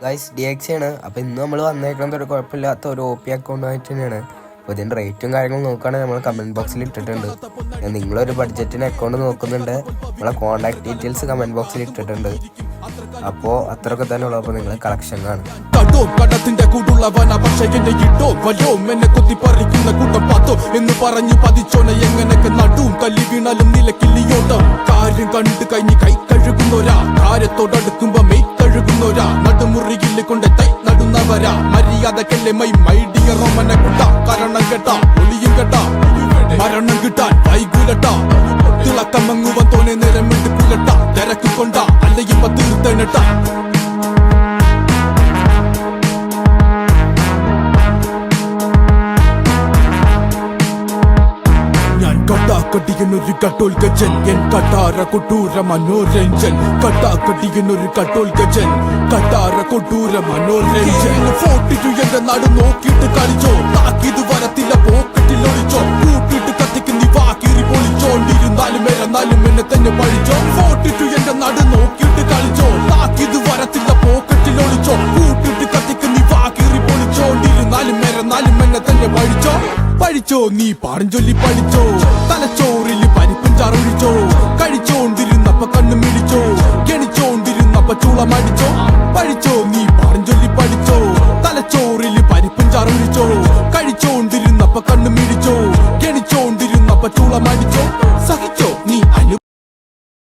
Guys DX ആണ്. അപ്പോൾ ഇന്ന് നമ്മൾ വന്നേക്കുന്നത് ഒരു കുഴപ്പമില്ലാത്ത ഒരു OP അക്കൗണ്ടായിട്ട് തന്നെയാണ്. അപ്പോൾ ഇതിൻ്റെ റേറ്റും കാര്യങ്ങളും നോക്കുകയാണെങ്കിൽ നമ്മൾ കമൻറ്റ് ബോക്സിൽ ഇട്ടിട്ടുണ്ട്. നിങ്ങളൊരു ബഡ്ജറ്റിന് അക്കൗണ്ട് നോക്കുന്നുണ്ട്, നമ്മളെ കോൺടാക്ട് ഡീറ്റെയിൽസ് കമൻറ്റ് ബോക്സിൽ ഇട്ടിട്ടുണ്ട്. അപ്പോൾ അത്രയൊക്കെ തന്നെ ഉള്ളൂ. അപ്പോൾ നിങ്ങൾ കളക്ഷൻ കാണും. കടത്തിന്റെ കൂടുള്ളവന പക്ഷെ എന്നെ ഇട്ടോ വല്ലോ എന്നെ കുത്തിപ്പറിക്കുന്ന കൂട്ടം പാത്തോ എന്ന് പറഞ്ഞു പതിച്ചോനെ എങ്ങനെയൊക്കെ നടുവും തല്ലി വീണാലും നിലക്കില്ലിയോട്ടം കാര്യം കണ്ടു കഴിഞ്ഞ് കൈ കഴുകുന്നോരാ കാര്യത്തോടടുക്കുമ്പോ മെയ് കഴുകുന്നോരാ നടുമുറിയിൽ കൊണ്ട് തൈ നടുന്നവരാ മര്യാദക്കല്ലേ മൈഡിയ റോമനെ കുട്ട കാരണം കേട്ടാ ഒളിയും കേട്ടാ മരണം കിട്ടാൻ വൈകൂലട്ടാ തിളക്കമങ്ങുവൻ തോനെ നേരം എടുക്കൂലട്ട തിരക്ക് കൊണ്ട അല്ലെങ്കിൽ തീർത്തനട്ടാ കട്ടാക്കടിയനൊരു കട്ടോൽ ഗജൻ എൻ കട്ടാര കൊട്ടൂര മനോരഞ്ജൻ കട്ടാക്കടിയനൊരു കട്ടോൽ ഗജൻ കട്ടാര കൊട്ടൂര മനോരഞ്ജൻ 42 എന്റെ നാട് നോക്കിയിട്ട് കളിച്ചോ താക്കിത് വരത്തില്ല പോക്കറ്റിൽ ഒളിച്ചോ കൂട്ടിട്ട് കത്തിക്ക് നീ വാക്കിറി പൊളിച്ചോണ്ടിരുന്നാലും എന്നാലും എന്നെ തന്നെ പഴിച്ചോ 42 എന്റെ നാട് നോക്കിയിട്ട് കളിച്ചോ താക്കിത് വരത്തില്ല പോക്കറ്റിൽ ഒളിച്ചോ കൂട്ടിട്ട് കത്തിക്ക് നീ വാക്കിറി പൊളിച്ചോണ്ടിരുന്നാലും എന്നെ തന്നെ പഴിച്ചോ നീ പാടും ചൊല്ലി പഠിച്ചോ തലച്ചോറിൽ പരിപ്പും ചാറൊഴിച്ചോ കഴിച്ചോണ്ടിരുന്നപ്പ കണ്ണു മിടിച്ചോ ഗണിച്ചോണ്ടിരുന്നപ്പ ചൂളമടിച്ചോ പഴിച്ചോ നീ